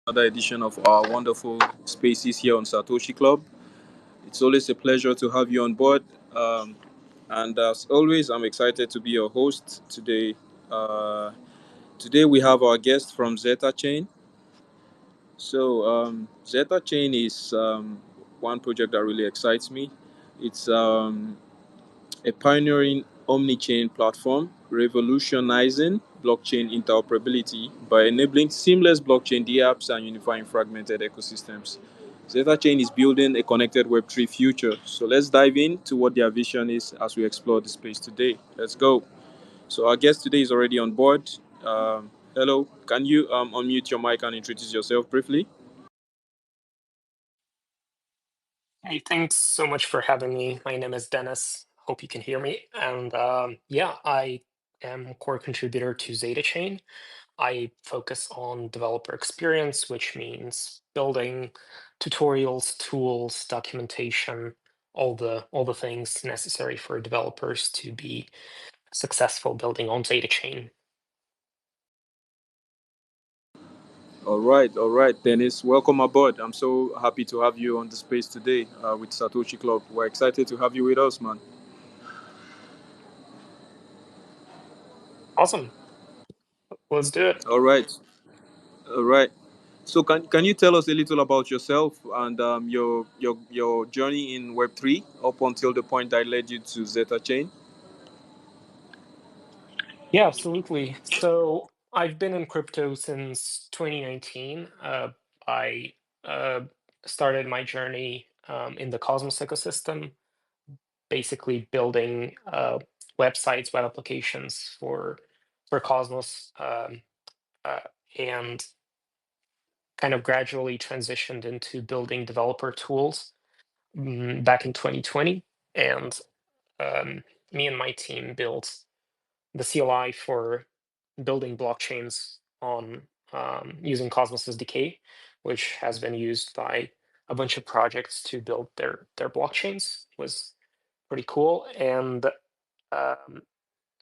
another edition of our wonderful spaces here on Satoshi Club. It's always a pleasure to have you on board. And as always, I'm excited to be your host today. Uh, Today we have our guest from ZetaChain. ZetaChain is one project that really excites me. It's a pioneering omni-chain platform revolutionizing blockchain interoperability by enabling seamless blockchain dApps and unifying fragmented ecosystems. ZetaChain is building a connected Web3 future. So let's dive into what their vision is as we explore the space today. Let's go. So our guest today is already on board. Hello, can you unmute your mic and introduce yourself briefly? Hey, thanks so much for having me. My name is Dennis. Hope you can hear me. And yeah, I am core contributor to ZetaChain. I focus on developer experience, which means building tutorials, tools, documentation, all the things necessary for developers to be successful building on ZetaChain. All right, Dennis. Welcome aboard. I'm so happy to have you on the space today with Satoshi Club. We're excited to have you with us, man. Awesome. Let's do it. All right, all right. So can you tell us a little about yourself and your journey in Web3 up until the point that led you to Zeta Chain? Yeah, absolutely. So I've been in crypto since 2019. I uh, started my journey in the Cosmos ecosystem, basically building websites, web applications for Cosmos, uh, and kind of gradually transitioned into building developer tools back in 2020. And me and my team built the CLI for building blockchains on using Cosmos SDK, which has been used by a bunch of projects to build their blockchains. It was pretty cool. And um,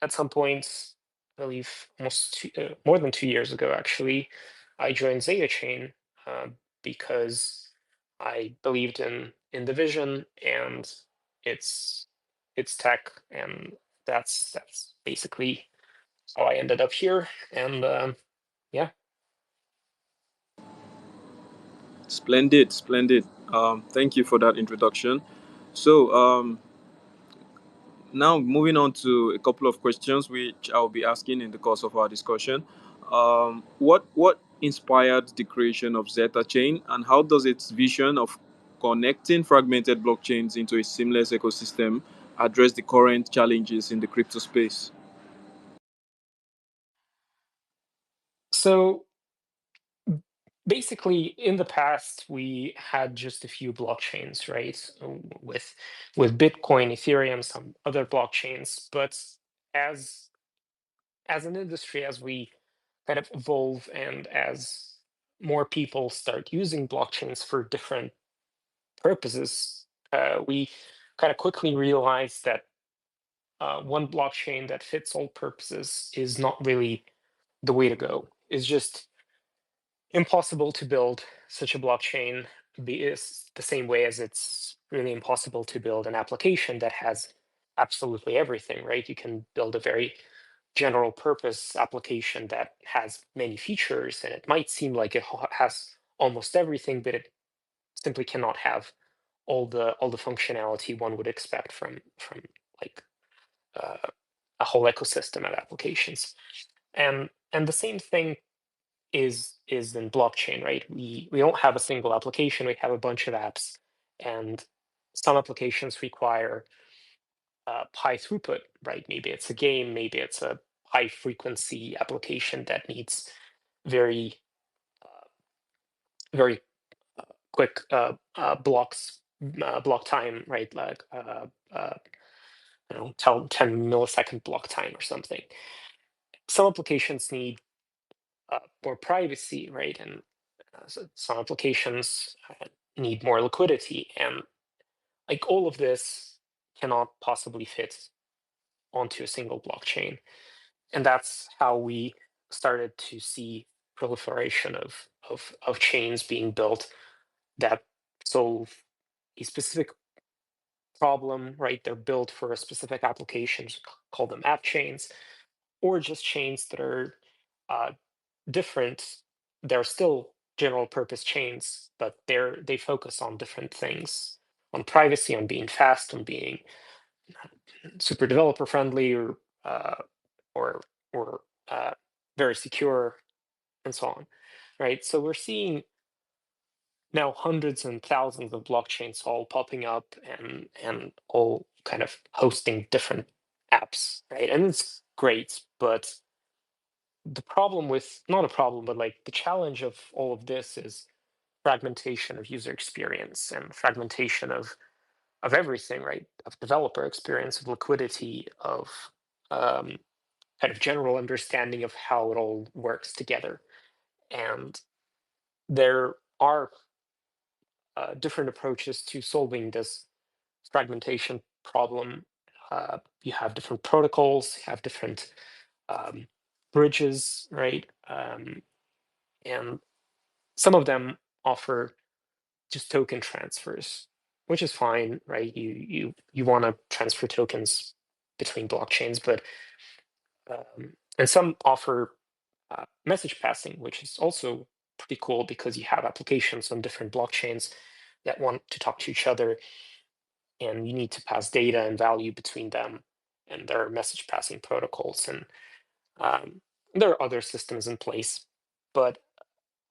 at some point, I believe more than 2 years ago, actually, I joined ZetaChain uh, because I believed in the vision and its its tech, and that's basically how I ended up here. And yeah, Splendid, splendid. Thank you for that introduction. So now moving on to a couple of questions which I'll be asking in the course of our discussion. What inspired the creation of Zeta Chain, and how does its vision of connecting fragmented blockchains into a seamless ecosystem address the current challenges in the crypto space? so basically in the past we had just a few blockchains, right? With Bitcoin, Ethereum, some other blockchains, but as as an industry, as we kind of evolve and as more people start using blockchains for different purposes, we kind of quickly realize that one blockchain that fits all purposes is not really the way to go. It's just impossible to build such a blockchain is the same way as it's really impossible to build an application that has absolutely everything, right? You can build a very general purpose application that has many features, and it might seem like it has almost everything, but it simply cannot have all the functionality one would expect from like uh, a whole ecosystem of applications. And the same thing is in blockchain, right? We don't have a single application, we have a bunch of apps, and some applications require high throughput, right? Maybe it's a game, maybe it's a high frequency application that needs very very quick block time, right? Like you know, 10 millisecond block time or something. Some applications need more privacy, right? And so some applications need more liquidity, and like all of this cannot possibly fit onto a single blockchain. And that's how we started to see proliferation of chains being built that solve a specific problem, right? They're built for a specific application, call them app chains, or just chains that are uh, different. They're still general purpose chains, but they focus on different things, on privacy, on being fast, on being super developer friendly, uh, or or very secure, and so on, right? So we're seeing now hundreds and thousands of blockchains all popping up and all kind of hosting different apps, right? And it's great, but the problem with, not a problem, but like the challenge of all of this is fragmentation of user experience and fragmentation of everything, right? Of developer experience, of liquidity, of um, kind of general understanding of how it all works together. And there are different approaches to solving this fragmentation problem. You have different protocols, you have different um, bridges, right? And some of them offer just token transfers, which is fine, right? You want to transfer tokens between blockchains, but and some offer message passing, which is also pretty cool because you have applications on different blockchains that want to talk to each other, and you need to pass data and value between them. And there are message passing protocols, and um, there are other systems in place. But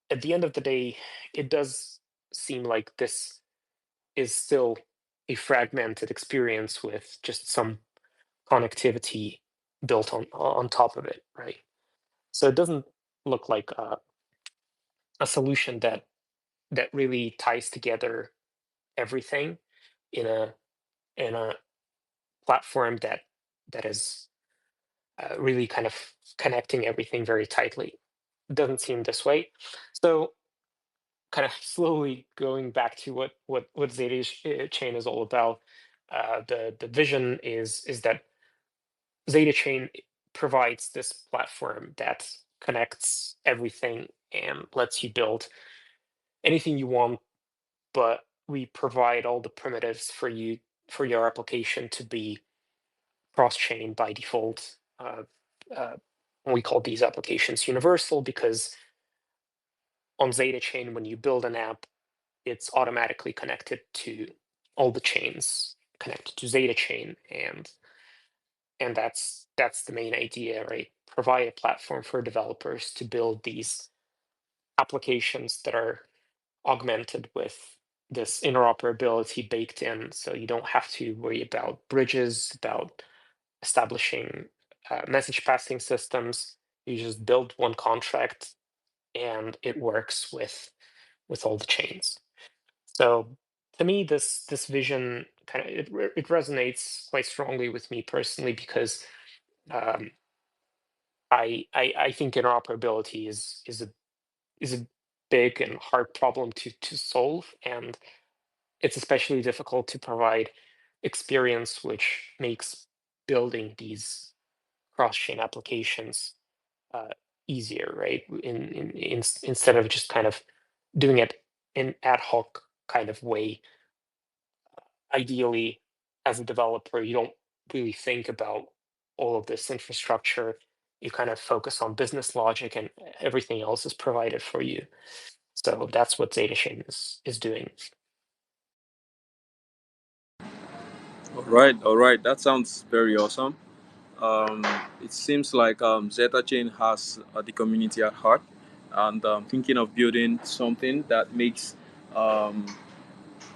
at the end of the day, it does seem like this is still a fragmented experience with just some connectivity built on top of it, right? So it doesn't look like a solution that really ties together everything in a platform that is really kind of connecting everything very tightly. It doesn't seem this way. So kind of slowly going back to what Zeta Chain is all about. The vision is that Zeta Chain provides this platform that connects everything and lets you build anything you want, but we provide all the primitives for you for your application to be cross-chain by default. Uh, we call these applications universal because on Zeta Chain, when you build an app, it's automatically connected to all the chains connected to Zeta Chain, and that's the main idea, right? Provide a platform for developers to build these applications that are augmented with this interoperability baked in, so you don't have to worry about bridges, about establishing message passing systems. You just build one contract, and it works with all the chains. So to me, this vision kind of it resonates quite strongly with me personally because um, I think interoperability is a big and hard problem to solve, and it's especially difficult to provide experience which makes building these cross-chain applications uh, easier, right? Instead of just kind of doing it in ad hoc kind of way. Ideally, as a developer, you don't really think about all of this infrastructure. You kind of focus on business logic, and everything else is provided for you. So that's what ZetaChain is doing. All right. That sounds very awesome. Um, it seems like ZetaChain has the community at heart, and thinking of building something that makes um,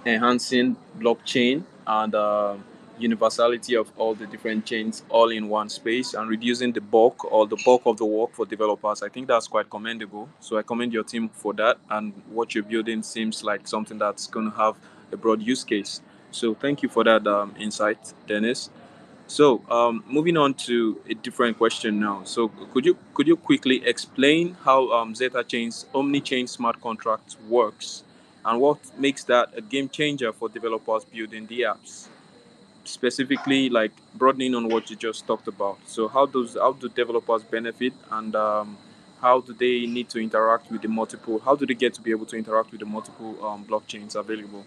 enhancing blockchain and universality of all the different chains all in one space and reducing the bulk of the work for developers. I think that's quite commendable. So I commend your team for that. And what you're building seems like something that's going to have a broad use case. So thank you for that insight, Dennis. So, moving on to a different question now. So, could you quickly explain how Zeta Chain's omni-chain smart contract works, and what makes that a game changer for developers building the apps? Specifically, like broadening on what you just talked about. So, how do developers benefit, and how do they need to interact with the multiple? How do they get to be able to interact with the multiple blockchains available?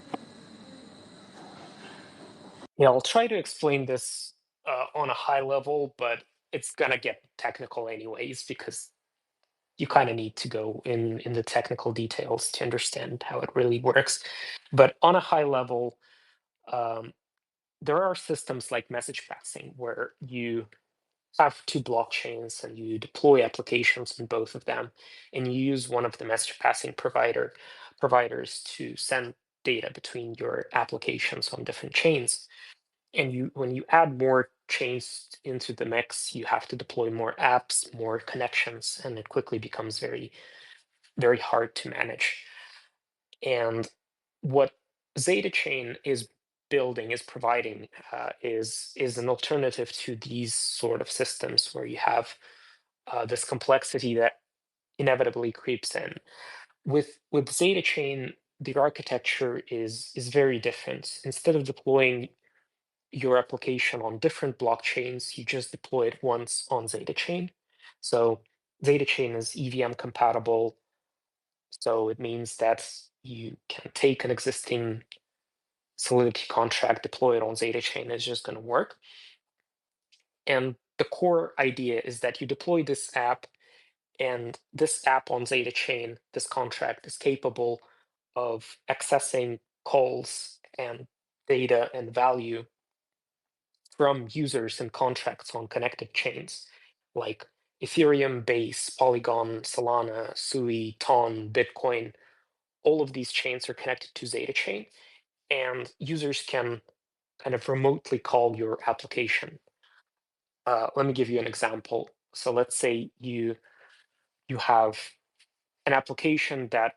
Yeah, I'll try to explain this on a high level, but it's gonna get technical anyways because you kind of need to go in the technical details to understand how it really works. But on a high level, um, there are systems like message passing where you have two blockchains and you deploy applications in both of them, and you use one of the message passing providers to send data between your applications on different chains. And you when you add more chains into the mix, you have to deploy more apps, more connections, and it quickly becomes very hard to manage. And what ZetaChain is building, is providing, is an alternative to these sort of systems where you have this complexity that inevitably creeps in. With ZetaChain, the architecture is very different. Instead of deploying your application on different blockchains, you just deploy it once on ZetaChain. So ZetaChain is EVM compatible. So it means that you can take an existing Solidity contract, deploy it on ZetaChain, it's just going to work. And the core idea is that you deploy this app, and this app on ZetaChain, this contract is capable of accessing calls and data and value from users and contracts on connected chains like Ethereum, Base, Polygon, Solana, Sui, Ton, Bitcoin. All of these chains are connected to ZetaChain, and users can kind of remotely call your application. Let me give you an example. So let's say you have an application that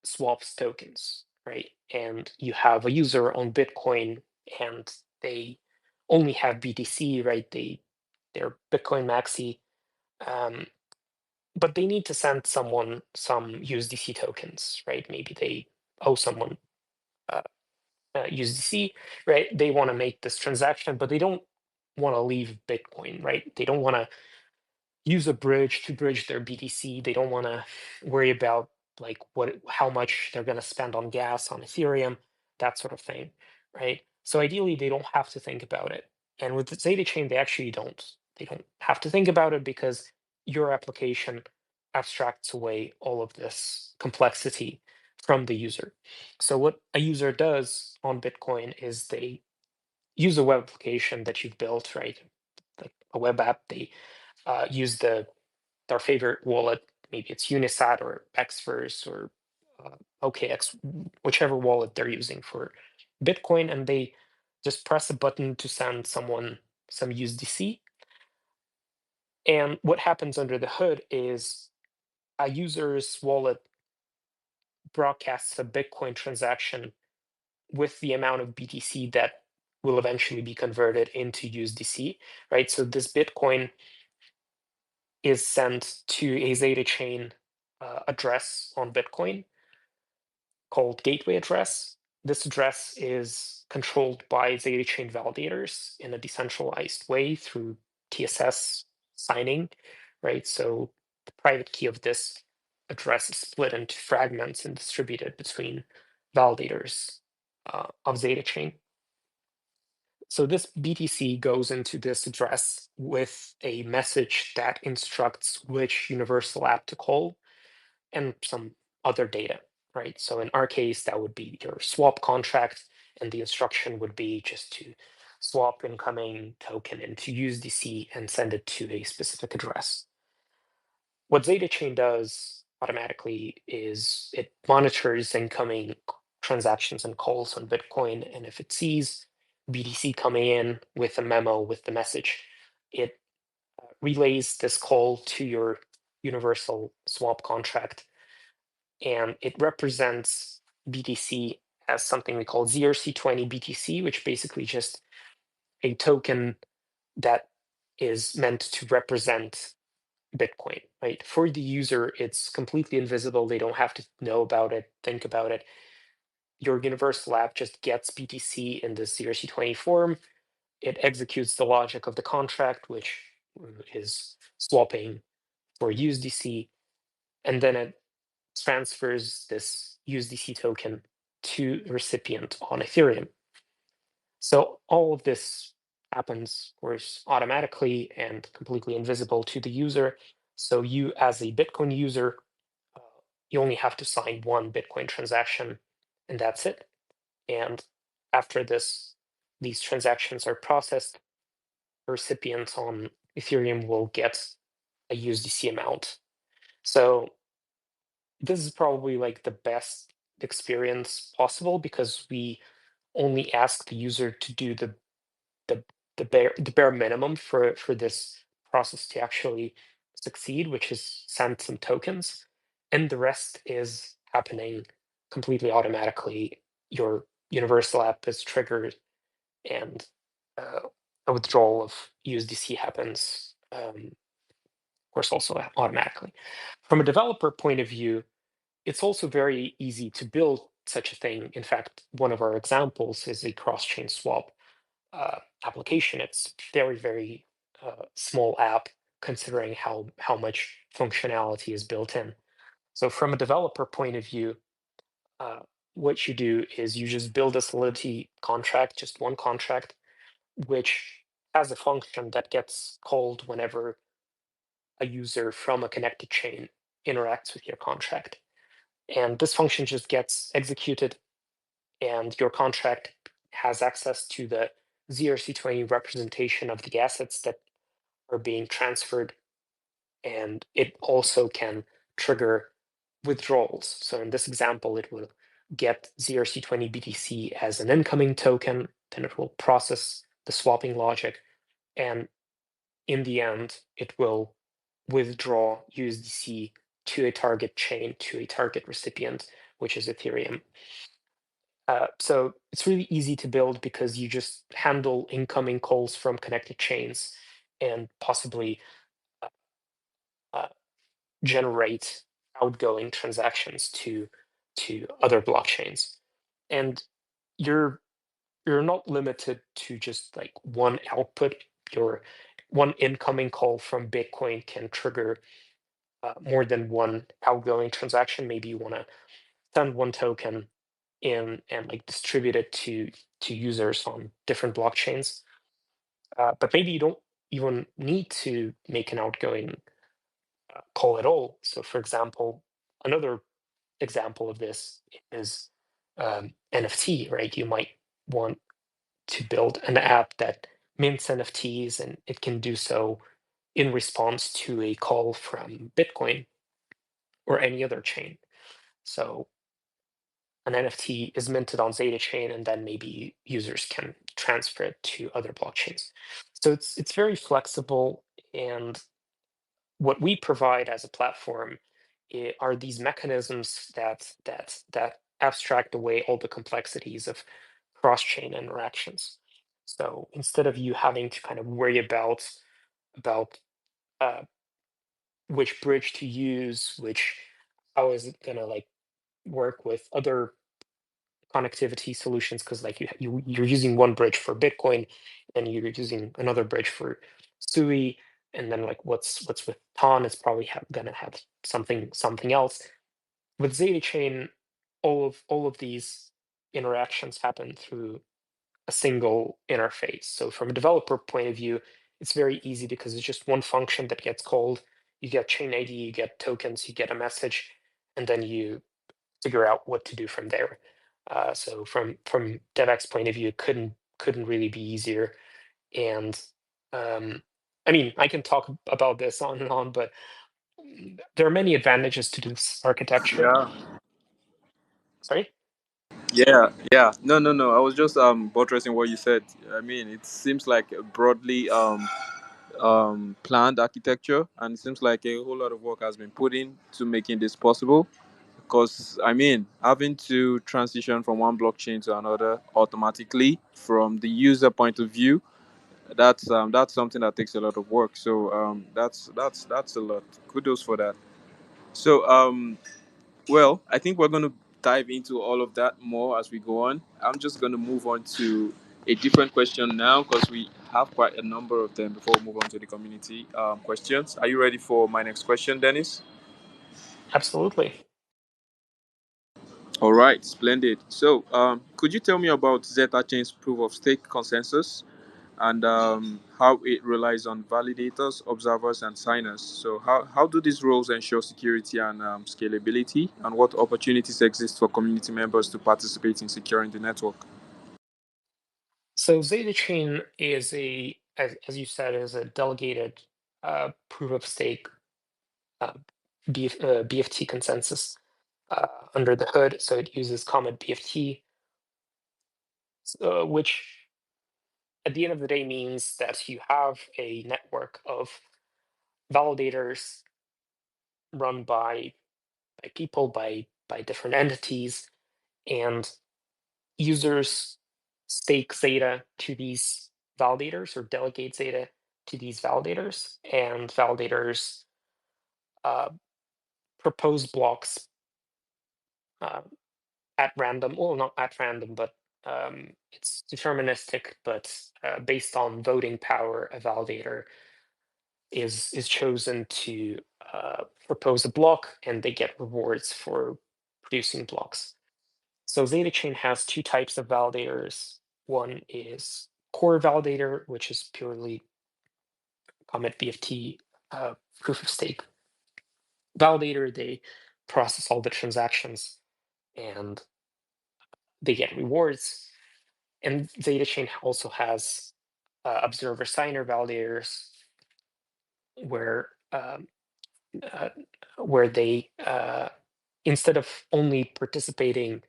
swaps tokens, right? And you have a user on Bitcoin, and they only have BTC, right? They're Bitcoin maxi, um, but they need to send someone some USDC tokens, right? Maybe they owe someone uh, USDC, right? They want to make this transaction, but they don't want to leave Bitcoin, right? They don't want to use a bridge to bridge their BTC. They don't want to worry about like how much they're going to spend on gas on Ethereum, that sort of thing, right? So ideally, they don't have to think about it. And with the Zeta Chain, they actually don't. They don't have to think about it because your application abstracts away all of this complexity from the user. So what a user does on Bitcoin is they use a web application that you've built, right? Like a web app. They use their favorite wallet. Maybe it's Unisat or Xverse or OKX, whichever wallet they're using for Bitcoin, and they just press a button to send someone some USDC. And what happens under the hood is a user's wallet broadcasts a Bitcoin transaction with the amount of BTC that will eventually be converted into USDC, right? So this Bitcoin is sent to a Zeta chain address on Bitcoin called gateway address. This address is controlled by Zeta chain validators in a decentralized way through TSS signing, right? So the private key of this address is split into fragments and distributed between validators of Zeta chain. So this BTC goes into this address with a message that instructs which universal app to call and some other data, right? So in our case, that would be your swap contract, and the instruction would be just to swap incoming token into USDC and send it to a specific address. What ZetaChain does automatically is it monitors incoming transactions and calls on Bitcoin, and if it sees BTC coming in with a memo with the message, it relays this call to your universal swap contract, and it represents BTC as something we call ZRC20 BTC, which basically just a token that is meant to represent Bitcoin, right? For the user, it's completely invisible. They don't have to know about it, think about it. Your universal app just gets BTC in this ZRC20 form. It executes the logic of the contract, which is swapping for USDC, and then it transfers this USDC token to the recipient on Ethereum. So all of this happens, of course, automatically and completely invisible to the user. So you, as a Bitcoin user, uh, you only have to sign one Bitcoin transaction, and that's it. And after this, these transactions are processed, the recipient on Ethereum will get a USDC amount. So this is probably like the best experience possible because we only ask the user to do the bare minimum for this process to actually succeed, which is send some tokens, and the rest is happening completely automatically. Your universal app is triggered, and uh, a withdrawal of USDC happens, of course, also automatically. From a developer point of view, it's also very easy to build such a thing. In fact, one of our examples is a cross-chain swap application. It's very small app considering how much functionality is built in. So from a developer point of view, uh, what you do is you just build a Solidity contract, just one contract, which has a function that gets called whenever a user from a connected chain interacts with your contract. And this function just gets executed, and your contract has access to the ZRC20 representation of the assets that are being transferred, and it also can trigger withdrawals. So in this example, it will get ZRC20 BTC as an incoming token, then it will process the swapping logic, and in the end, it will withdraw USDC to a target chain, to a target recipient, which is Ethereum. So it's really easy to build because you just handle incoming calls from connected chains and possibly uh, uh, generate outgoing transactions to other blockchains. And you're you're not limited to just like one output. Your one incoming call from Bitcoin can trigger more than one outgoing transaction. Maybe you want to send one token in and like distribute it to users on different blockchains. But maybe you don't even need to make an outgoing call at all. So, for example, another example of this is NFT, right? You might want to build an app that mints NFTs, and it can do so in response to a call from Bitcoin or any other chain. So an NFT is minted on ZetaChain, and then maybe users can transfer it to other blockchains. So it's very flexible, and what we provide as a platform are these mechanisms that abstract away all the complexities of cross-chain interactions. So instead of you having to kind of worry about uh, which bridge to use, which how is it gonna like work with other connectivity solutions, because like you're using one bridge for Bitcoin and you're using another bridge for Sui, and then like what's with Ton is probably gonna have something else. With Zeta Chain, all of these interactions happen through a single interface. So from a developer point of view, it's very easy because it's just one function that gets called. You get chain ID, you get tokens, you get a message, and then you figure out what to do from there. So from DevX point of view, it couldn't really be easier. And I mean, I can talk about this on and on, but there are many advantages to this architecture. Yeah. Sorry. Yeah, yeah. No, no, no. I was just buttressing what you said. I mean, it seems like a broadly planned architecture, and it seems like a whole lot of work has been put in to making this possible. Because I mean, having to transition from one blockchain to another automatically from the user point of view, that's something that takes a lot of work. So that's a lot. Kudos for that. So well, I think we're going to dive into all of that more as we go on. I'm just going to move on to a different question now because we have quite a number of them before we move on to the community questions. Are you ready for my next question, Dennis? Absolutely. All right, splendid. So, could you tell me about ZetaChain's proof of stake consensus and how it relies on validators, observers, and signers? So, how do these roles ensure security and scalability, and what opportunities exist for community members to participate in securing the network? So ZetaChain is as you said, is a delegated proof of stake uh, BFT consensus under the hood. So it uses common BFT, which at the end of the day means that you have a network of validators run by people, by different entities, and users stake Zeta to these validators or delegate Zeta to these validators, and validators uh, propose blocks uh, at random. Well, not at random, but it's deterministic, but based on voting power, a validator is chosen to propose a block, and they get rewards for producing blocks. So ZetaChain has two types of validators. One is core validator, which is purely Comet BFT proof of stake validator. They process all the transactions and they get rewards. And ZetaChain also has observer signer validators where uh, they instead of only participating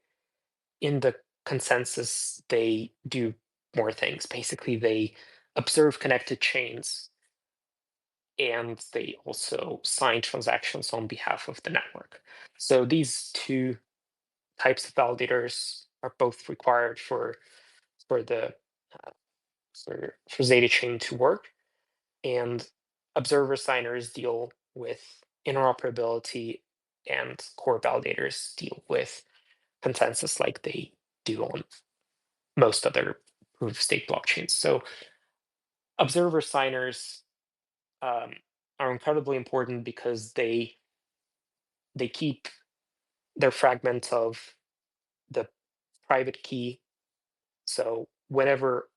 in the consensus, they do more things. Basically, they observe connected chains and they also sign transactions on behalf of the network. So these two types of validators are both required for the for ZetaChain to work, and observer signers deal with interoperability, and core validators deal with consensus like they do on most other proof of stake blockchains. So observer signers um, are incredibly important because they keep their fragment of the private key. So whenever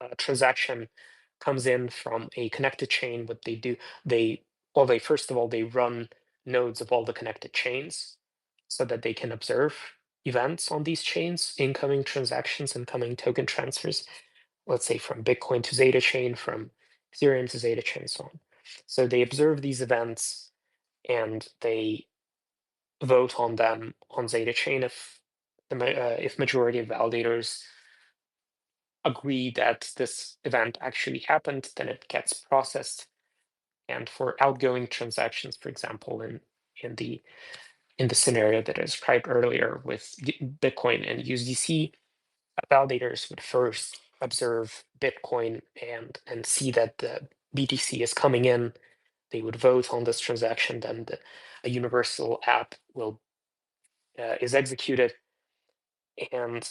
a transaction comes in from a connected chain, what they do, they they first of all they run nodes of all the connected chains so that they can observe events on these chains, incoming transactions, incoming token transfers, let's say from Bitcoin to ZetaChain, from Ethereum to ZetaChain, so on. So they observe these events and they vote on them on ZetaChain if if majority of validators agree that this event actually happened, then it gets processed. And for outgoing transactions, for example, in the in the scenario that I described earlier with Bitcoin and USDC, validators would first observe Bitcoin and see that the BTC is coming in. They would vote on this transaction, then a universal app will is executed, and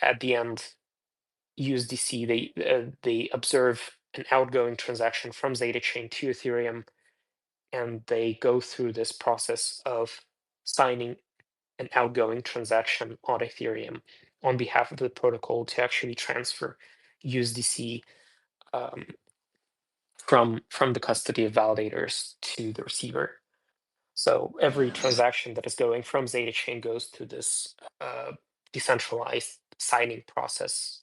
at the end, USDC they observe an outgoing transaction from ZetaChain to Ethereum, and they go through this process of signing an outgoing transaction on Ethereum on behalf of the protocol to actually transfer USDC um, from the custody of validators to the receiver. So every transaction that is going from ZetaChain goes through this decentralized signing process.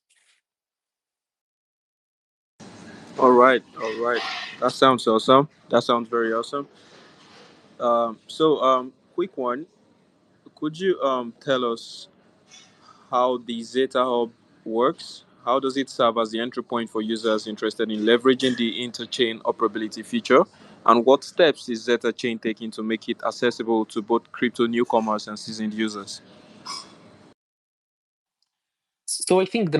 All right. That sounds awesome. That sounds very awesome. Quick one. Could you tell us how the Zeta Hub works? How does it serve as the entry point for users interested in leveraging the interchain operability feature? And what steps is Zeta Chain taking to make it accessible to both crypto newcomers and seasoned users? So I think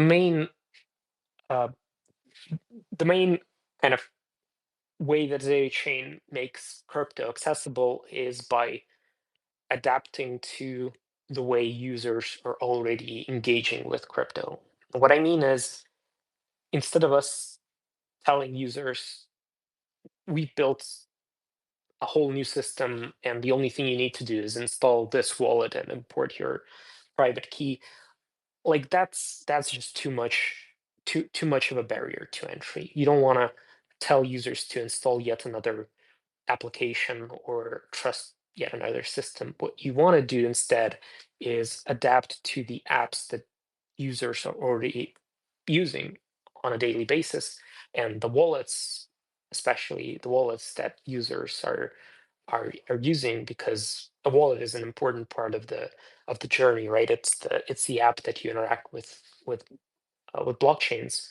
uh, the main kind of way that ZetaChain makes crypto accessible is by adapting to the way users are already engaging with crypto. What I mean is instead of us telling users, we built a whole new system and the only thing you need to do is install this wallet and import your private key, like that's just too much of a barrier to entry. You don't want to tell users to install yet another application or trust yet another system. What you want to do instead is adapt to the apps that users are already using on a daily basis, and the wallets, especially the wallets that users are using, because a wallet is an important part of the journey, right? It's the app that you interact with blockchains,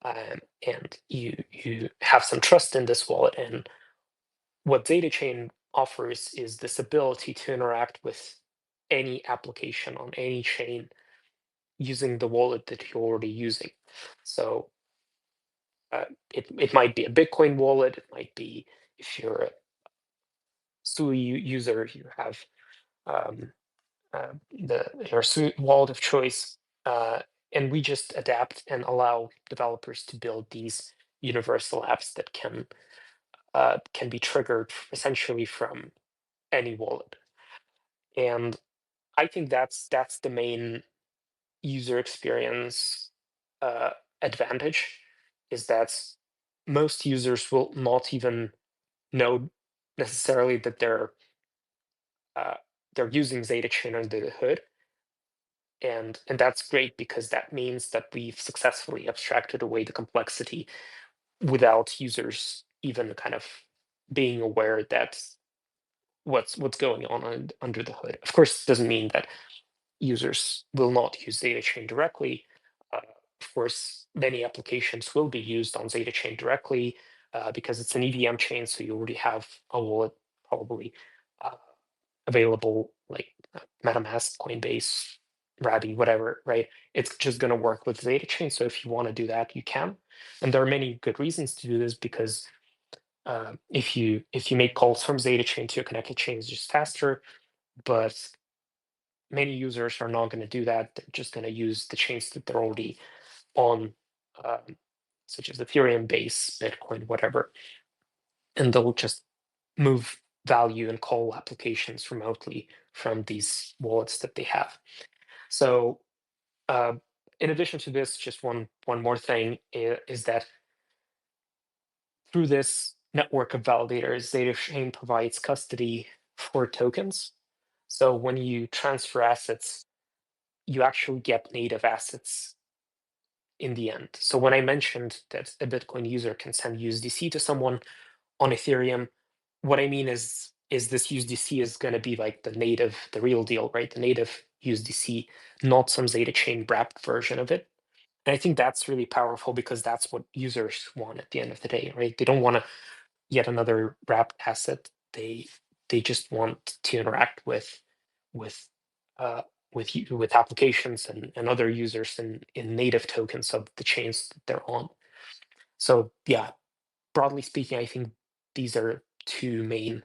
and you have some trust in this wallet. And what ZetaChain offers is this ability to interact with any application on any chain using the wallet that you're already using. So it might be a Bitcoin wallet, it might be, if you're a SUI user, you have um, your SUI wallet of choice. Uh, and we just adapt and allow developers to build these universal apps that can be triggered essentially from any wallet. And I think that's the main user experience uh, advantage, is that most users will not even know necessarily that uh, they're using ZetaChain under the hood, and that's great because that means that we've successfully abstracted away the complexity without users even kind of being aware that what's going on under the hood. Of course, it doesn't mean that users will not use ZetaChain directly. Of course, many applications will be used on ZetaChain directly because it's an EVM chain, so you already have a wallet probably uh, available, like MetaMask, Coinbase, Rabi, whatever, right? It's just going to work with ZetaChain. So if you want to do that, you can. And there are many good reasons to do this, because if you make calls from ZetaChain to a connected chain, it's just faster. But many users are not going to do that. They're just going to use the chains that they're already on, um, such as Ethereum, Base, Bitcoin, whatever, and they'll just move value and call applications remotely from these wallets that they have. So, uh, in addition to this, just one more thing is that through this network of validators, ZetaChain provides custody for tokens. So when you transfer assets, you actually get native assets in the end. So when I mentioned that a Bitcoin user can send USDC to someone on Ethereum, what I mean is this USDC is going to be like the real deal, right? The native USDC, not some ZetaChain wrapped version of it. And I think that's really powerful because that's what users want at the end of the day, right? They don't want yet another wrapped asset. They just want to interact with uh, with applications and other users in native tokens of the chains that they're on. So yeah, broadly speaking, I think these are two main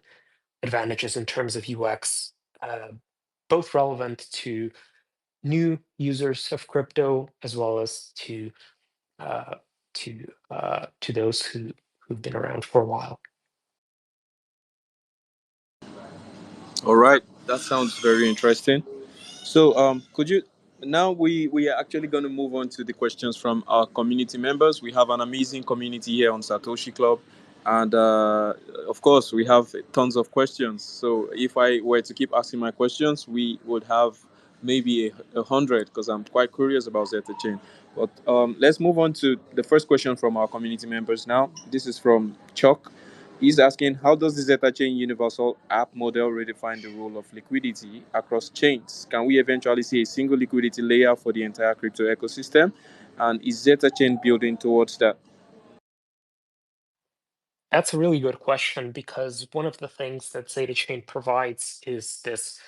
advantages in terms of UX, uh, both relevant to new users of crypto as well as uh, to those who've been around for a while. All right, that sounds very interesting. So, could you now we are actually going to move on to the questions from our community members. We have an amazing community here on Satoshi Club, and of course, we have tons of questions. So, if I were to keep asking my questions, we would have maybe 100 because I'm quite curious about Zeta Chain. But let's move on to the first question from our community members now. This is from Chuck. He's asking, how does the Zeta Chain Universal app model redefine the role of liquidity across chains? Can we eventually see a single liquidity layer for the entire crypto ecosystem? And is Zeta Chain building towards that? That's a really good question, because one of the things that ZetaChain provides is this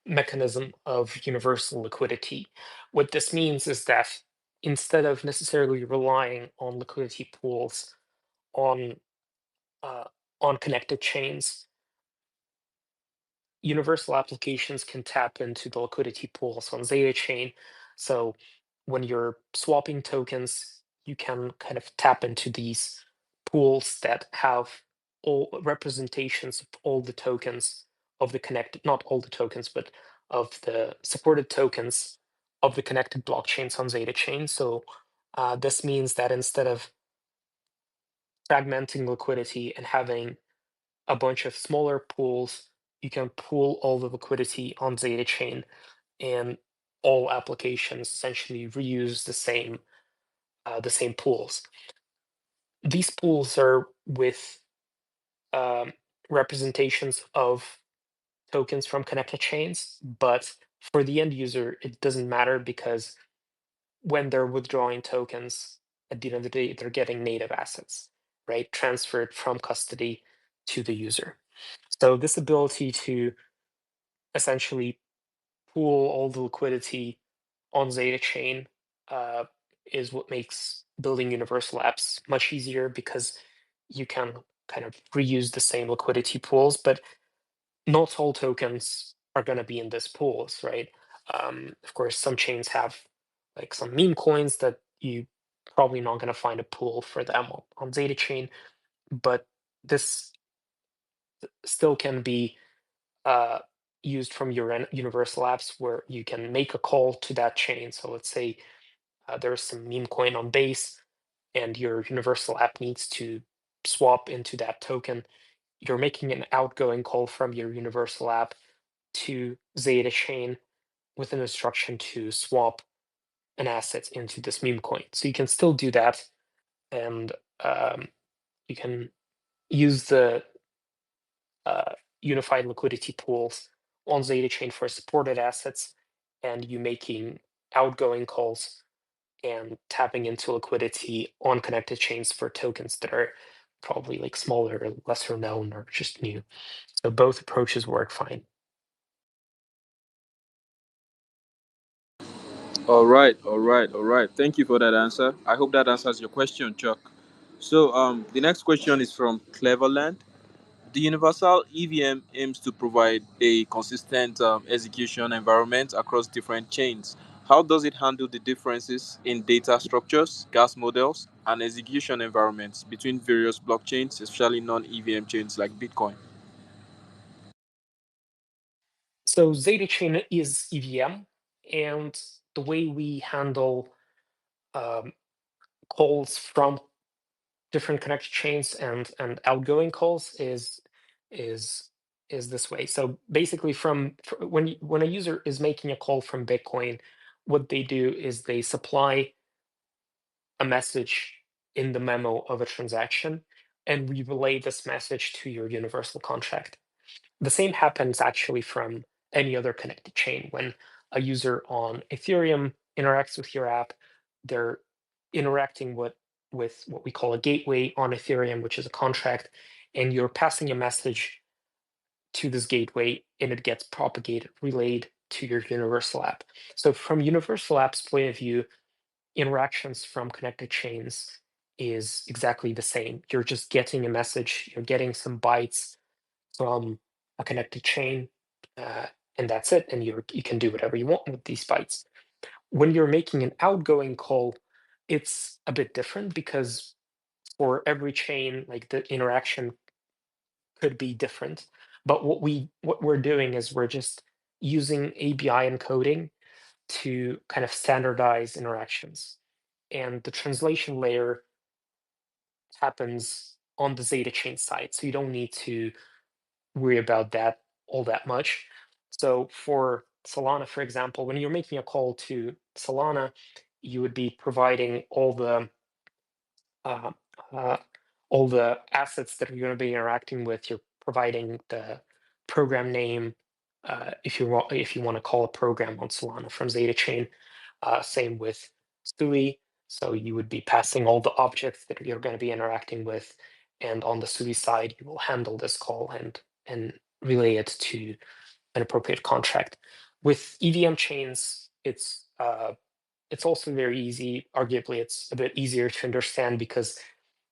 mechanism of universal liquidity. What this means is that instead of necessarily relying on liquidity pools on uh, on connected chains, universal applications can tap into the liquidity pools on ZetaChain. So when you're swapping tokens, you can kind of tap into these pools that have all representations of all the tokens of the connected, not all the tokens, but of the supported tokens of the connected blockchains on ZetaChain. So this means that instead of fragmenting liquidity and having a bunch of smaller pools, you can pool all the liquidity on ZetaChain, and all applications essentially reuse the same pools. These pools are with um, representations of tokens from connected chains, but for the end user, it doesn't matter because when they're withdrawing tokens, at the end of the day, they're getting native assets, right? Transferred from custody to the user. So this ability to essentially pool all the liquidity on ZetaChain uh, is what makes building universal apps much easier because you can kind of reuse the same liquidity pools, but not all tokens are going to be in this pools, right? Of course, some chains have like some meme coins that you probably not going to find a pool for them on ZetaChain, but this still can be uh, used from your universal apps where you can make a call to that chain. So let's say there's some meme coin on base and your universal app needs to swap into that token. You're making an outgoing call from your universal app to ZetaChain with an instruction to swap an asset into this meme coin. So you can still do that, and you can use the uh, unified liquidity pools on ZetaChain for supported assets, and you making outgoing calls and tapping into liquidity on connected chains for tokens that are probably like smaller, lesser known, or just new. So both approaches work fine. All right, all right, all right. Thank you for that answer. I hope that answers your question, Chuck. So, the next question is from Cleverland. The universal EVM aims to provide a consistent execution environment across different chains. How does it handle the differences in data structures, gas models, and execution environments between various blockchains, especially non EVM chains like Bitcoin? So ZetaChain is EVM, and the way we handle um, calls from different connected chains and outgoing calls is is this way. So basically, when a user is making a call from Bitcoin, what they do is they supply a message in the memo of a transaction, and we relay this message to your universal contract. The same happens actually from any other connected chain. When a user on Ethereum interacts with your app, they're interacting with what we call a gateway on Ethereum, which is a contract, and you're passing a message to this gateway and it gets propagated, relayed to your universal app. So from universal app's point of view, interactions from connected chains is exactly the same. You're just getting a message, you're getting some bytes from a connected chain, uh, and that's it. And you can do whatever you want with these bytes. When you're making an outgoing call, it's a bit different because for every chain, like the interaction could be different. But what we're doing is we're just using ABI encoding to kind of standardize interactions. And the translation layer happens on the Zeta chain side. So you don't need to worry about that all that much. So for Solana, for example, when you're making a call to Solana, you would be providing uh, uh, all the assets that you're going to be interacting with. You're providing the program name if you want to call a program on Solana from ZetaChain. Same with SUI. So you would be passing all the objects that you're going to be interacting with, and on the SUI side, you will handle this call and relay it to an appropriate contract. With EVM chains, it's also very easy. Arguably, it's a bit easier to understand because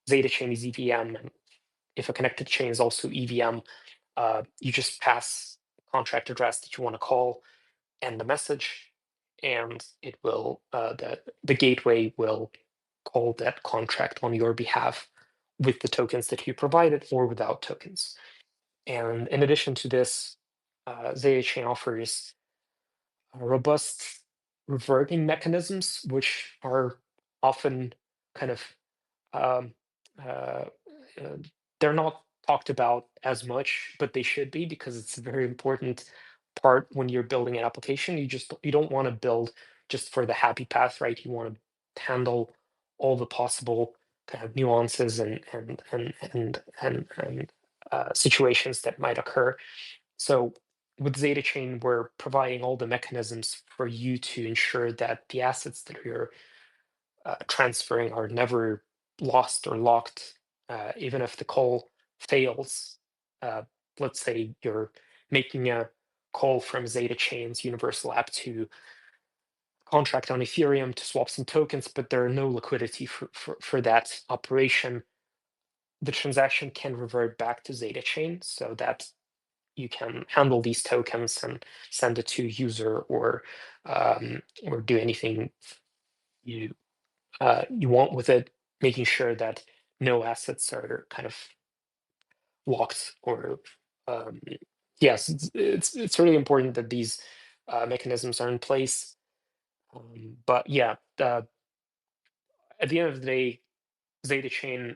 Zeta chain is EVM, and if a connected chain is also EVM, you just pass contract address that you want to call and the message, and it will the gateway will call that contract on your behalf with the tokens that you provided or without tokens. And in addition to this, ZetaChain offers robust reverting mechanisms, which are often kind of um, uh, uh, they're not talked about as much, but they should be because it's a very important part when you're building an application. You don't want to build just for the happy path, right? You want to handle all the possible kind of nuances and situations that might occur. So with ZetaChain, we're providing all the mechanisms for you to ensure that the assets that you're transferring are never lost or locked, even if the call fails. Uh, let's say you're making a call from ZetaChain's Universal app to contract on Ethereum to swap some tokens, but there are no liquidity for that operation. The transaction can revert back to ZetaChain so that you can handle these tokens and send it to a user or do anything you you want with it, making sure that no assets are kind of locked or yes, it's really important that these mechanisms are in place. But yeah, at the end of the day, Zeta Chain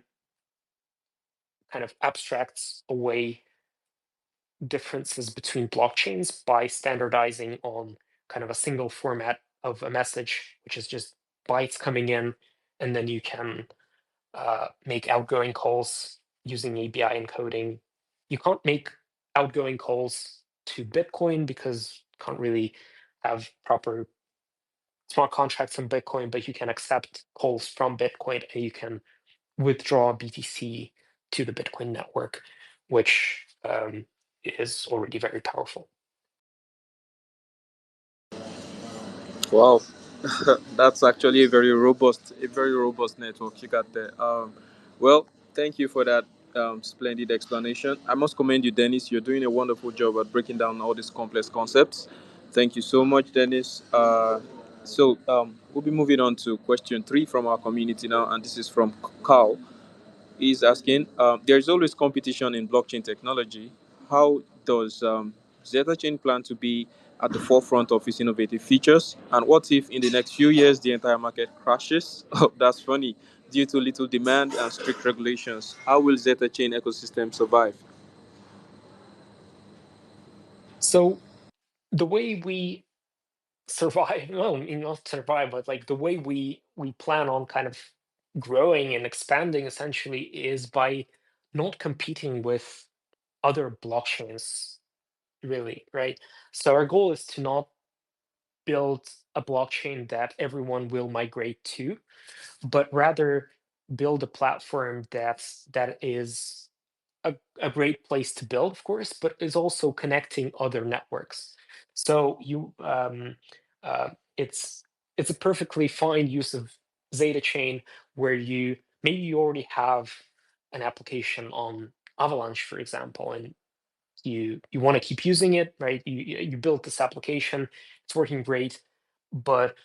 kind of abstracts away differences between blockchains by standardizing on kind of a single format of a message, which is just bytes coming in, and then you can make outgoing calls using ABI encoding. You can't make outgoing calls to Bitcoin because you can't really have proper smart contracts on Bitcoin, but you can accept calls from Bitcoin and you can withdraw BTC to the Bitcoin network, which is already very powerful. Wow, that's actually a very robust network you got there. Well, thank you for that splendid explanation. I must commend you, Dennis. You're doing a wonderful job at breaking down all these complex concepts. Thank you so much, Dennis. We'll be moving on to question three from our community now, and this is from Carl. He's asking, there's always competition in blockchain technology. How does ZetaChain plan to be at the forefront of its innovative features? And what if in the next few years the entire market crashes? Oh, that's funny. Due to little demand and strict regulations, how will ZetaChain ecosystem survive? So the way we survive, well, I mean, not survive, but like the way we plan on kind of growing and expanding essentially is by not competing with other blockchains, really, right? So our goal is to not build a blockchain that everyone will migrate to, but rather build a platform that is a great place to build, of course, but is also connecting other networks. So uh, it's it's a perfectly fine use of Zeta Chain where you maybe you already have an application on Avalanche, for example, and you want to keep using it, right? You built this application, it's working great, but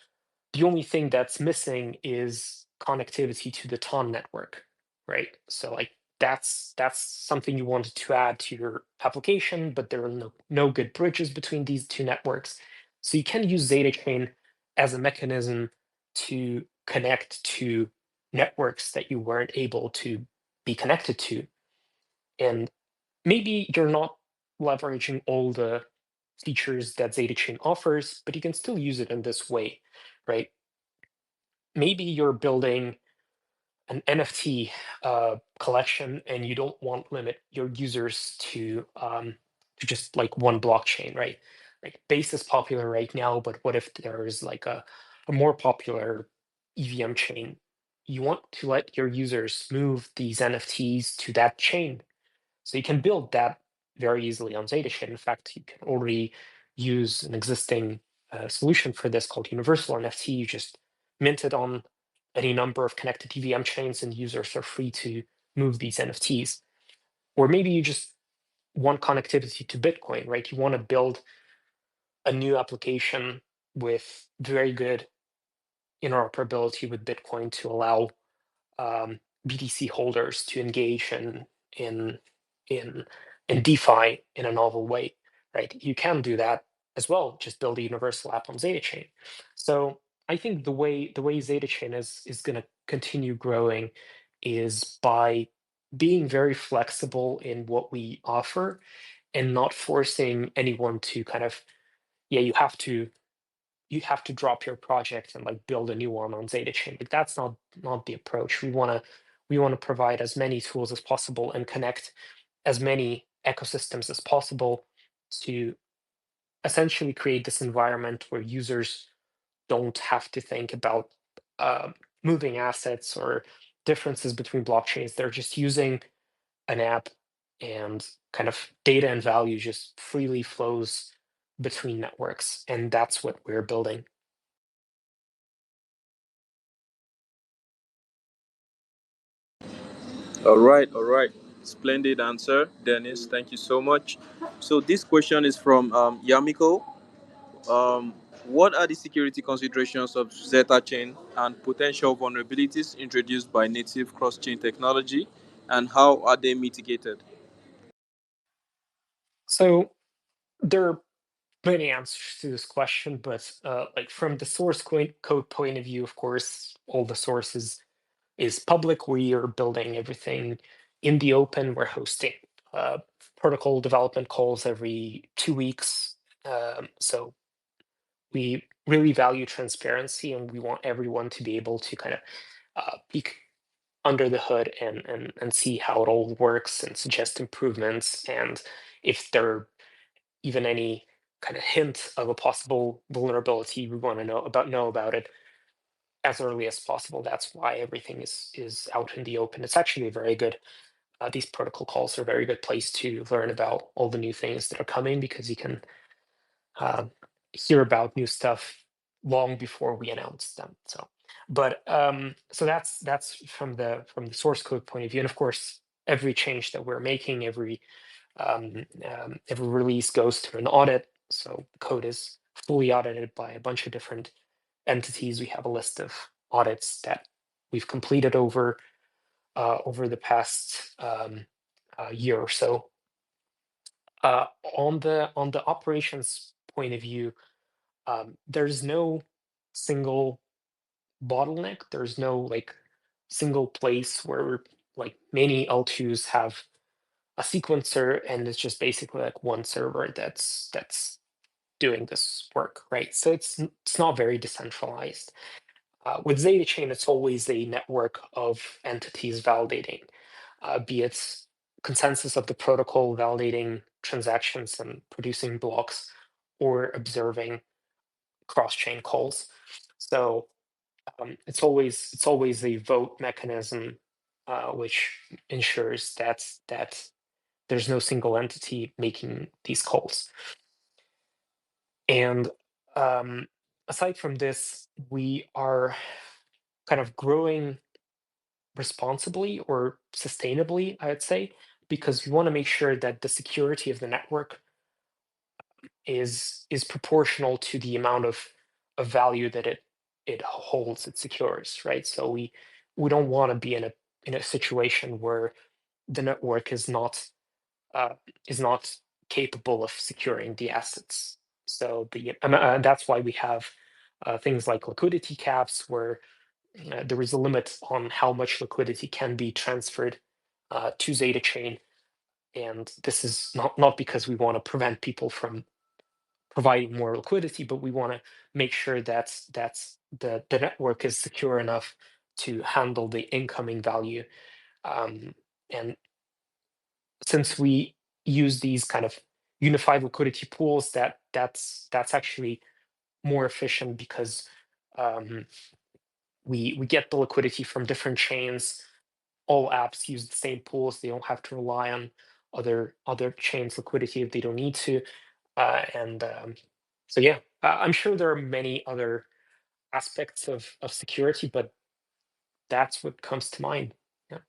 the only thing that's missing is connectivity to the TON network, right? So like that's something you wanted to add to your application, but there are no good bridges between these two networks. So you can use ZetaChain as a mechanism to connect to networks that you weren't able to be connected to. And maybe you're not leveraging all the features that ZetaChain offers, but you can still use it in this way, right? Maybe you're building an NFT collection and you don't want limit your users to just like one blockchain, right? Like Base is popular right now, but what if there is like a more popular EVM chain? You want to let your users move these NFTs to that chain, so you can build that very easily on ZetaChain. In fact, you can already use an existing solution for this called Universal NFT. You just mint it on any number of connected EVM chains, and users are free to move these NFTs. Or maybe you just want connectivity to Bitcoin, right? You want to build a new application with very good interoperability with Bitcoin to allow BTC holders to engage in in in DeFi in a novel way, right? You can do that as well. Just build a universal app on ZetaChain. So I think the way ZetaChain is going to continue growing is by being very flexible in what we offer and not forcing anyone to kind of, yeah, you have to drop your project and like build a new one on ZetaChain. Like that's not the approach. We want to provide as many tools as possible and connect as many ecosystems as possible to essentially create this environment where users don't have to think about uh, moving assets or differences between blockchains. They're just using an app, and kind of data and value just freely flows between networks. And that's what we're building. All right, all right. Splendid answer, Dennis. Thank you so much. So this question is from Yamiko. Um, what are the security considerations of Zeta Chain and potential vulnerabilities introduced by native cross-chain technology, and how are they mitigated? So there are many answers to this question, but like from the source code point of view, of course, all the sources is public. We are building everything in the open. We're hosting uh, protocol development calls every 2 weeks. So we really value transparency, and we want everyone to be able to kind of peek under the hood and see how it all works and suggest improvements. And if there are even any kind of hint of a possible vulnerability, we want to know about it as early as possible. That's why everything is out in the open. It's actually a very good. These protocol calls are a very good place to learn about all the new things that are coming, because you can uh, hear about new stuff long before we announce them. So that's from the source code point of view, and of course, every change that we're making, every release goes through an audit. So the code is fully audited by a bunch of different entities. We have a list of audits that we've completed over the past year or so. Uh, on the operations point of view, there's no single bottleneck. There's no like single place where like many L2s have a sequencer, and it's just basically like one server that's doing this work, right? So it's not very decentralized. With ZetaChain, it's always a network of entities validating, be it consensus of the protocol, validating transactions and producing blocks, or observing cross-chain calls. So it's always a vote mechanism, which ensures that there's no single entity making these calls. And um, aside from this, we are kind of growing responsibly or sustainably, I'd say, because we want to make sure that the security of the network is proportional to the amount of value that it holds, it secures, right? So we don't want to be in a situation where the network uh, is not capable of securing the assets. So that's why we have things like liquidity caps, where there is a limit on how much liquidity can be transferred to ZetaChain. And this is not because we want to prevent people from providing more liquidity, but we want to make sure that the network is secure enough to handle the incoming value. Um, and since we use these kind of unified liquidity pools, that's actually more efficient, because um, we get the liquidity from different chains. All apps use the same pools. They don't have to rely on other chains' liquidity if they don't need to. And so yeah, I'm sure there are many other aspects of security, but that's what comes to mind. Yeah.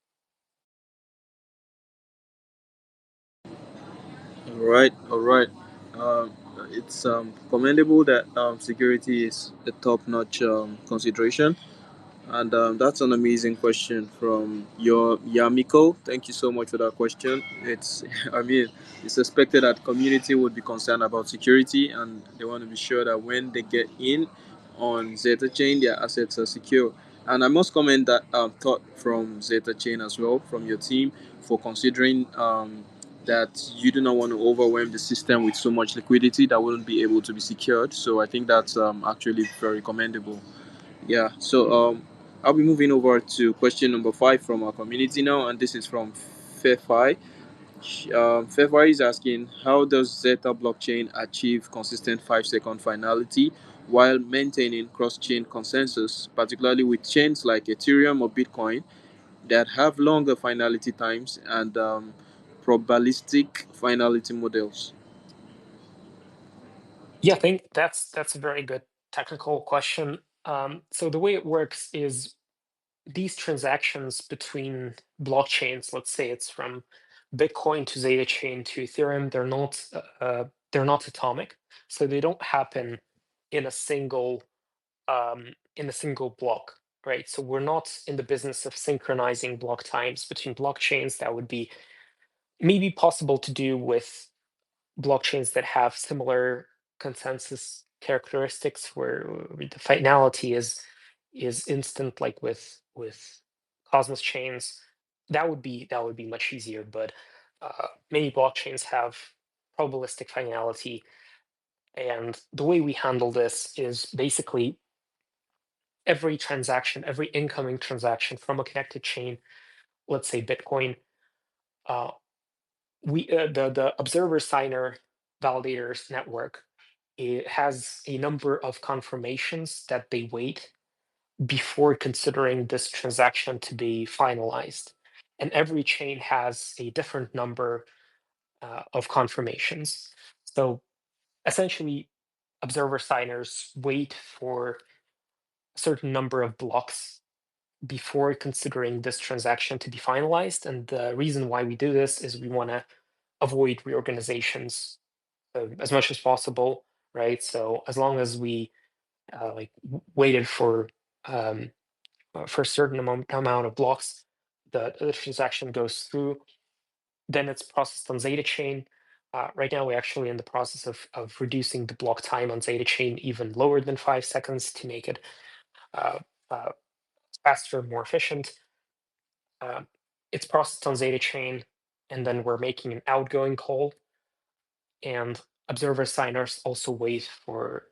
All right, all right. Um, It's commendable that security is a top-notch consideration. And that's an amazing question from your Yamiko. Thank you so much for that question. It's, I mean, it's expected that community would be concerned about security, and they want to be sure that when they get in on Zeta Chain, their assets are secure. And I must comment that thought from Zeta Chain as well, from your team, for considering that you do not want to overwhelm the system with so much liquidity that wouldn't be able to be secured. So I think that's actually very commendable. Yeah, so I'll be moving over to question number 5 from our community now, and this is from Fefai. Fefai is asking, how does Zeta blockchain achieve consistent 5-second finality while maintaining cross-chain consensus, particularly with chains like Ethereum or Bitcoin that have longer finality times and probabilistic finality models? Yeah, I think that's a very good technical question. So the way it works is these transactions between blockchains, let's say it's from Bitcoin to ZetaChain to Ethereum, they're not atomic, so they don't happen in a single in a single block, right? So we're not in the business of synchronizing block times between blockchains. That would be maybe possible to do with blockchains that have similar consensus characteristics where the finality is instant, like with Cosmos chains. That would be much easier, but many blockchains have probabilistic finality, and the way we handle this is basically every transaction, every incoming transaction from a connected chain, let's say Bitcoin, uh, we the observer signer validators network, it has a number of confirmations that they wait before considering this transaction to be finalized. And every chain has a different number of confirmations. So essentially, observer signers wait for a certain number of blocks before considering this transaction to be finalized. And the reason why we do this is we want to avoid reorganizations as much as possible, right? So as long as we waited um, for a certain amount of blocks, the transaction goes through. Then it's processed on ZetaChain. Right now, we're actually in the process of reducing the block time on ZetaChain even lower than 5 seconds to make it uh, uh, faster, more efficient. Uh, it's processed on ZetaChain, and then we're making an outgoing call. And observer signers also wait for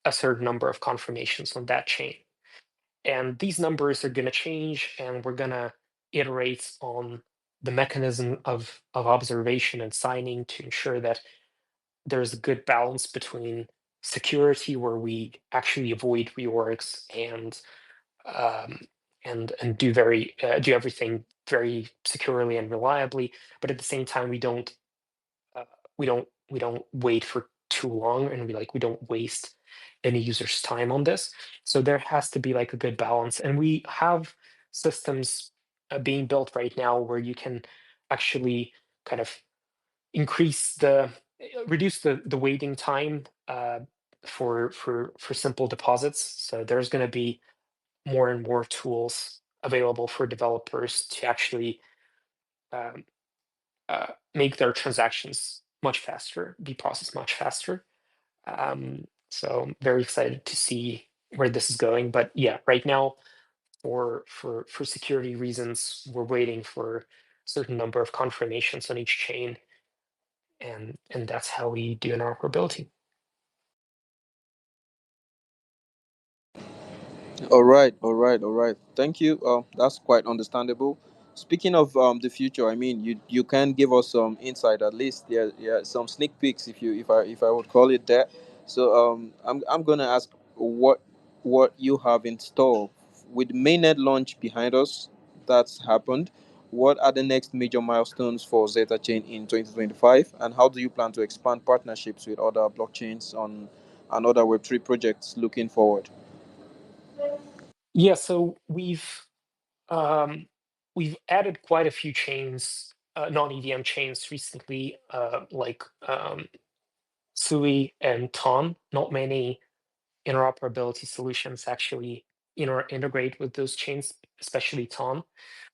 a certain number of confirmations on that chain. And these numbers are going to change, and we're going to iterate on the mechanism of observation and signing to ensure that there's a good balance between security, where we actually avoid reorgs um, and do everything very securely and reliably, but at the same time uh, we don't wait for too long, and we don't waste any user's time on this. So there has to be like a good balance, and we have systems being built right now where you can actually kind of increase reduce the waiting time for simple deposits. So there's going to be more and more tools available for developers to actually um, make their transactions much faster, be processed much faster. So I'm very excited to see where this is going. But yeah, right now, for security reasons, we're waiting for a certain number of confirmations on each chain, and that's how we do interoperability. All right, all right, all right. Thank you. That's quite understandable. Speaking of the future, I mean, you can give us some insight at least. Yeah, yeah, some sneak peeks if I would call it that. So I'm gonna ask what you have in store with mainnet launch behind us. That's happened. What are the next major milestones for Zeta Chain in 2025, and how do you plan to expand partnerships with other blockchains on and other Web3 projects looking forward? Yeah, so um, we've added quite a few chains, non-EVM chains recently, like SUI and TON. Not many interoperability solutions actually integrate with those chains, especially TON.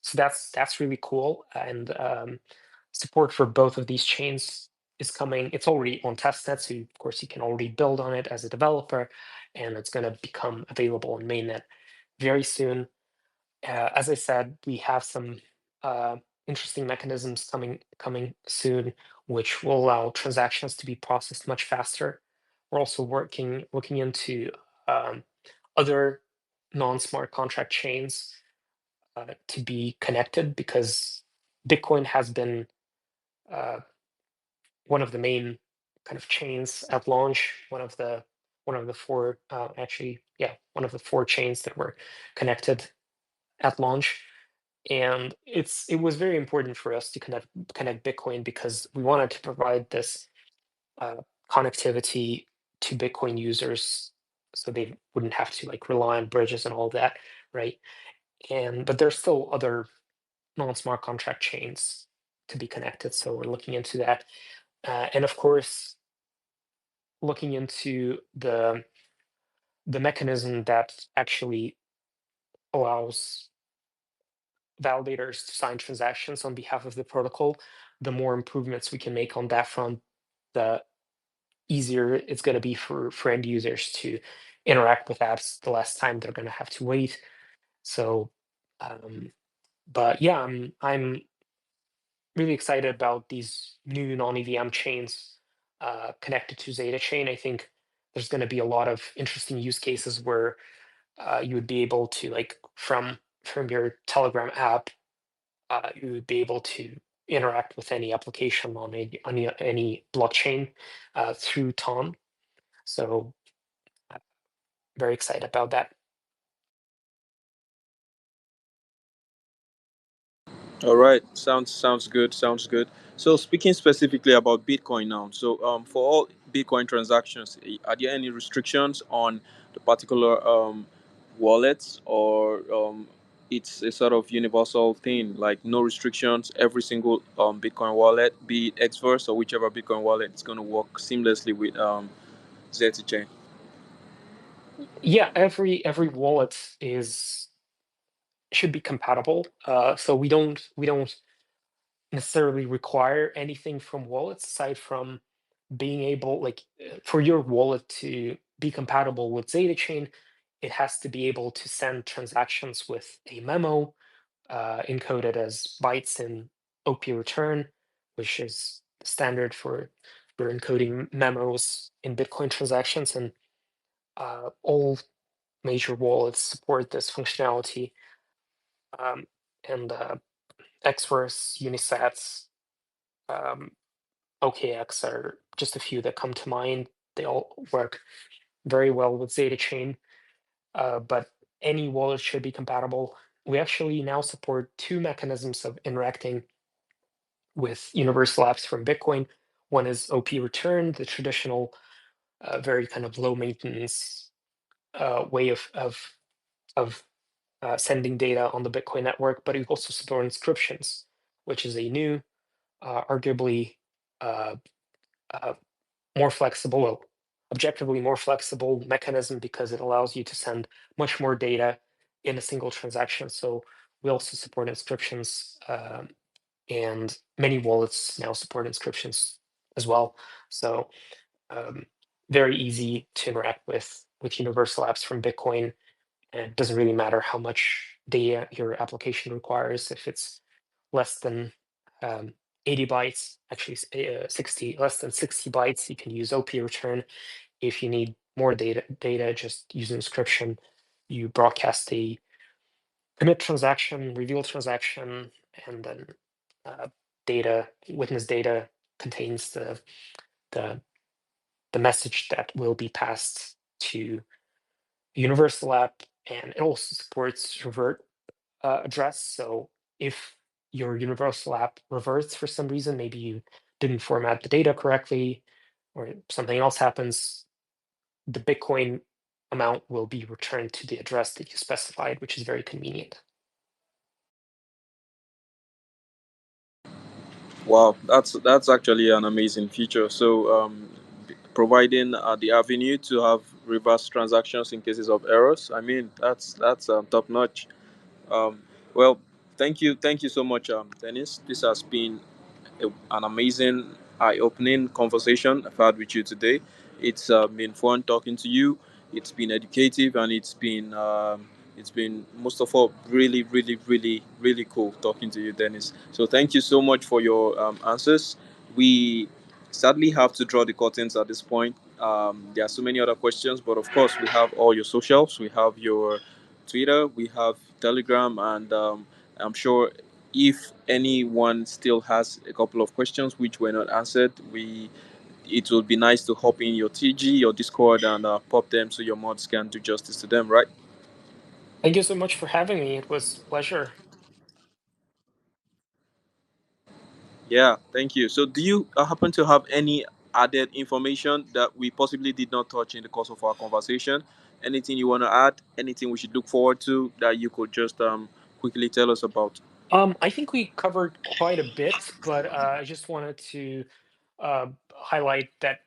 So that's really cool. And support for both of these chains is coming. It's already on testnet, so of course you can already build on it as a developer, and it's going to become available on mainnet very soon. As I said, we have some uh, interesting mechanisms coming soon, which will allow transactions to be processed much faster. We're also looking into um, other non-smart contract chains to be connected, because Bitcoin has been uh, one of the main kind of chains at launch, one of the four actually, yeah, one of the four chains that were connected at launch. And it was very important for us to connect Bitcoin, because we wanted to provide this uh, connectivity to Bitcoin users, so they wouldn't have to like rely on bridges and all that, right? And but there's still other non-smart contract chains to be connected, so we're looking into that, and of course looking into the mechanism that actually allows validators to sign transactions on behalf of the protocol. The more improvements we can make on that front, the easier it's going to be for end users to interact with apps, the less time they're going to have to wait. So, um, but yeah, I'm really excited about these new non-EVM chains connected to ZetaChain. I think there's going to be a lot of interesting use cases where you would be able to, like, from your Telegram app, you would be able to interact with any application on any blockchain through Ton. So very excited about that. All right, sounds good. Sounds good. So speaking specifically about Bitcoin now, so for all Bitcoin transactions, are there any restrictions on the particular wallets, or it's a sort of universal thing, like no restrictions? Every single Bitcoin wallet, be it Xverse or whichever Bitcoin wallet, it's going to work seamlessly with ZetaChain. Yeah, every wallet is should be compatible. So we don't necessarily require anything from wallets aside from being able, like, for your wallet to be compatible with ZetaChain, it has to be able to send transactions with a memo encoded as bytes in OP return, which is standard for encoding memos in Bitcoin transactions. And all major wallets support this functionality. Um, and Xverse, Unisats, um, OKX are just a few that come to mind. They all work very well with ZetaChain, but any wallet should be compatible. We actually now support two mechanisms of interacting with universal apps from Bitcoin. One is OP return, the traditional, very kind of low maintenance way of sending data on the Bitcoin network, but we also support inscriptions, which is a new, arguably uh, uh, more flexible, well, objectively more flexible mechanism, because it allows you to send much more data in a single transaction. So we also support inscriptions, and many wallets now support inscriptions as well. So um, very easy to interact with universal apps from Bitcoin, and it doesn't really matter how much data your application requires. If it's less than um, 80 bytes, actually 60, less than 60 bytes, you can use OP return. If you need more data, just use inscription. You broadcast the commit transaction, reveal transaction, and then uh, witness data contains the the message that will be passed to universal app, and it also supports revert address. So if your universal app reverts for some reason, maybe you didn't format the data correctly, or something else happens, the Bitcoin amount will be returned to the address that you specified, which is very convenient. Wow, that's actually an amazing feature. So providing the avenue to have reverse transactions in cases of errors. I mean, that's top notch. Um, well, thank you so much, Dennis. This has been an amazing, eye-opening conversation I've had with you today. It's been fun talking to you. It's been educative, and it's been most of all really, really, really, really cool talking to you, Dennis. So thank you so much for your answers. We sadly have to draw the curtains at this point. There are so many other questions, but of course we have all your socials. We have your Twitter, we have Telegram, and I'm sure if anyone still has a couple of questions which were not answered, we it would be nice to hop in your TG, your Discord, and pop them so your mods can do justice to them, right? Thank you so much for having me. It was a pleasure. Yeah, thank you. So, do you happen to have any added information that we possibly did not touch in the course of our conversation? Anything you want to add? Anything we should look forward to that you could just quickly tell us about? I think we covered quite a bit, but I just wanted to highlight that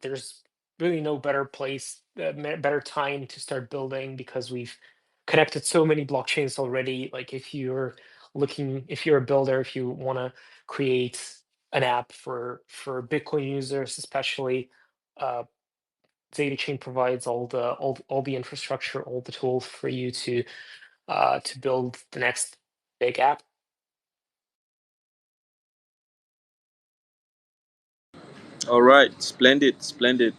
there's really no better place, better time to start building because we've connected so many blockchains already. Like if you're a builder, if you want to create an app for Bitcoin users, especially, uh, ZetaChain provides all the infrastructure, all the tools for you to build the next big app. All right, splendid, splendid.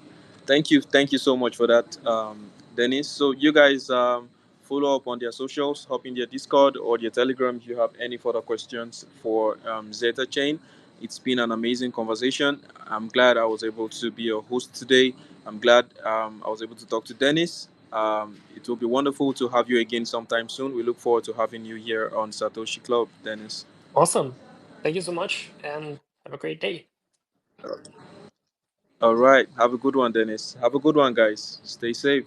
Thank you so much for that, Dennis. So you guys follow up on their socials, hop in their Discord or their Telegram if you have any further questions for Zeta Chain. It's been an amazing conversation. I'm glad I was able to be your host today. I'm glad I was able to talk to Dennis. It will be wonderful to have you again sometime soon. We look forward to having you here on Satoshi Club, Dennis. Awesome. Thank you so much and have a great day. All right, have a good one, Dennis. Have a good one, guys. Stay safe.